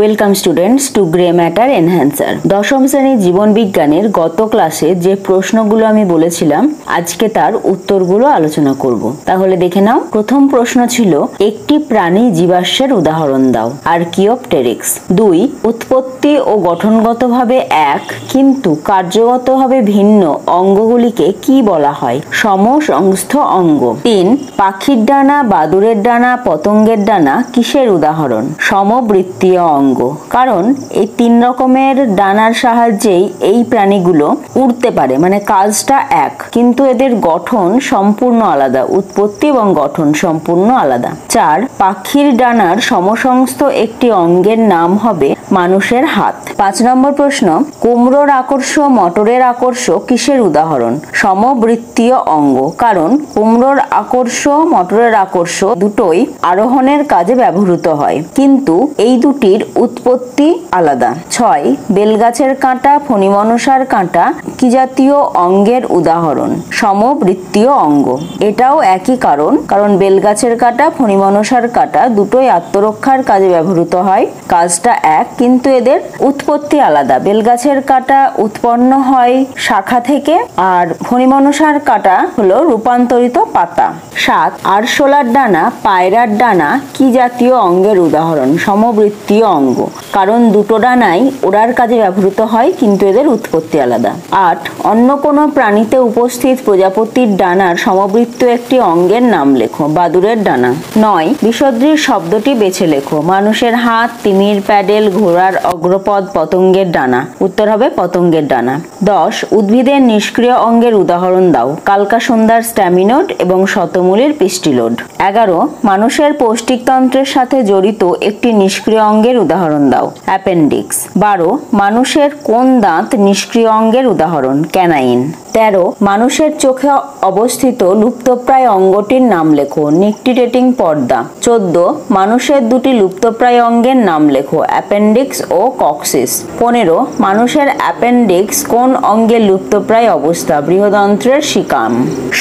Welcome students to grey matter enhancer. দশম শ্রেণীর জীবন বিজ্ঞানের গত ক্লাসে যে প্রশ্নগুলো আমি বলেছিলাম আজকে তার উত্তরগুলো আলোচনা করব। তাহলে দেখে নাও। প্রথম প্রশ্ন ছিল, একটি প্রাণী জীবাশ্মের উদাহরণ দাও। আর্কিওপটেরিক্স। 2, উৎপত্তি ও গঠনগতভাবে এক কিন্তু কার্যগতভাবে ভিন্ন অঙ্গগুলিকে কি বলা হয়? সমসংস্থ অঙ্গ। 3, পাখির ডানা, বাদুড়ের ডানা, পতঙ্গের ডানা কিসের উদাহরণ? সমবৃত্তীয় অঙ্গ। কারণ এই 3 রকমের ডানার সাহায্যেই এই প্রাণীগুলো উড়তে পারে, মানে কাজটা এক, কিন্তু এদের গঠন সম্পূর্ণ আলাদা। উৎপত্তি এবং গঠন সম্পূর্ণ আলাদা। 4, পাখির ডানার সমসংস্থ একটি অঙ্গের নাম হবে মানুষের হাত। 5 নম্বর প্রশ্ন, কুমড়োর আকর্ষ, মটরের আকর্ষ কিসের উদাহরণ? সমবৃত্তীয় অঙ্গ। কারণ কুমড়োর আকর্ষ, মটরের আকর্ষ দুটোই আরোহণের কাজে ব্যবহৃত হয়, কিন্তু এই দুটির উৎপত্তি আলাদা। 6, বেলগাছের কাঁটা, ফণিমনসার কাঁটা কি জাতীয় অঙ্গের উদাহরণ? সমবৃত্তীয় অঙ্গ। এটাও একই কারণ বেলগাছের কাঁটা, ফণিমনসার কাঁটা দুটোই আত্মরক্ষার কাজে ব্যবহৃত হয়, কাজটা এক, কিন্তু এদের উৎপত্তি আলাদা। বেলগাছের কাঁটা উৎপন্ন হয় শাখা থেকে, আর ফণিমনসার কাঁটা হলো রূপান্তরিত পাতা। 7, আরশোলার ডানা, পায়রার ডানা কি জাতীয় অঙ্গের উদাহরণ? সমবৃত্তীয় অঙ্গ। কারণ দুটো ডানাই ওড়ার কাজে ব্যবহৃত হয়, কিন্তু এদের উৎপত্তি আলাদা। 8, অন্য কোনো প্রাণীতে উপস্থিত প্রজাপতির ডানার সমবৃত্ত একটি অঙ্গের নাম লেখো। বাদুড়ের ডানা। 9, বিসদৃশ শব্দটি বেছে লেখো। মানুষের হাত, তিমির প্যাডেল, ঘোড়ার অগ্রপদ, পতঙ্গের ডানা। উত্তর হবে পতঙ্গের ডানা। 10, উদ্ভিদের নিষ্ক্রিয় অঙ্গের উদাহরণ দাও। কালকাসন্ধ্যার স্ট্যামিনোড এবং শতমূলীর পিস্টিলোড। 11, মানুষের পৌষ্টিকতন্ত্রের সাথে জড়িত একটি নিষ্ক্রিয় অঙ্গের উদাহরণ দাও। অ্যাপেন্ডিক্স। 12, মানুষের কোন দাঁত নিষ্ক্রিয় অঙ্গের উদাহরণ? ক্যানাইন। 13, মানুষের চোখে অবস্থিত লুপ্তপ্রায় অঙ্গটির নাম লেখো। নিকটিটেটিং পর্দা। 14, মানুষের দুটি লুপ্তপ্রায় অঙ্গের নাম লেখো। অ্যাপেন্ডিক্স ও কক্সিস। 15, মানুষের অ্যাপেন্ডিক্স কোন অঙ্গের লুপ্তপ্রায় অবস্থা? বৃহদন্ত্রের শিকাম।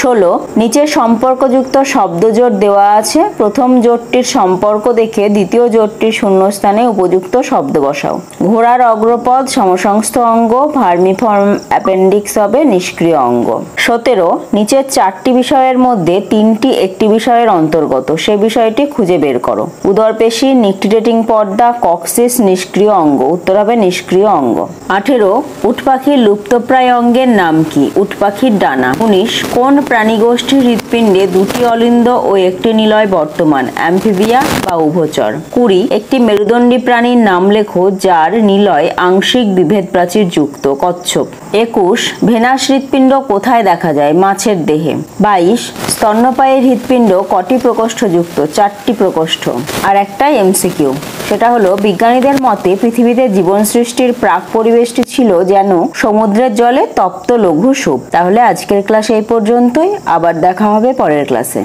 16, নিচে সম্পর্কযুক্ত শব্দজোট দেওয়া আছে। প্রথম জোটটির সম্পর্ক দেখে দ্বিতীয় জোটটির শূন্যস্থানে উপযুক্ত শব্দ বসাও। ঘোড়ার অগ্রপদ সমসংস্থ অঙ্গ, ভার্মিফর্ম অ্যাপেন্ডিক্স হবে নিষ্ক্রিয় অঙ্গ। 17, নিচের 4টি বিষয়ের মধ্যে 3টি একটি বিষয়ের অন্তর্গত, সে বিষয়টি খুঁজে বের করো। উদরপেশি, নিকটিটেটিং পর্দা, কক্সিস নিষ্ক্রিয় অঙ্গ। উত্তর হবে নিষ্ক্রিয় অঙ্গ। 18, উটপাখির লুপ্তপ্রায় অঙ্গের নাম কি? উটপাখির ডানা। 19, কোন প্রাণীগোষ্ঠীর হৃৎপিণ্ডে 2টি অলিন্দ ও 1টি নিলয় বর্তমান? অ্যামফিবিয়া বা উভচর। 20, একটি মেরুদণ্ডী প্রাণীর নাম লেখো যার নিলয় আংশিক বিভেদ প্রাচীর যুক্ত। কচ্ছপ। 21, ভেনাস হৃৎপিণ্ড কোথায় দেখা যায়? মাছের দেহে। 22, স্তন্যপায়ীর হৃৎপিণ্ড কটি প্রকোষ্ঠ যুক্ত? 4টি প্রকোষ্ঠ। আর একটা এমসিকিউ, সেটা হলো বিজ্ঞানীদের মতে পৃথিবীতে জীবন সৃষ্টির প্রাক পরিবেশটি ছিল যেন সমুদ্রের জলে তপ্ত লঘু স্যুপ। তাহলে আজকের ক্লাস এই পর্যন্তই, আবার দেখা হবে পরের ক্লাসে।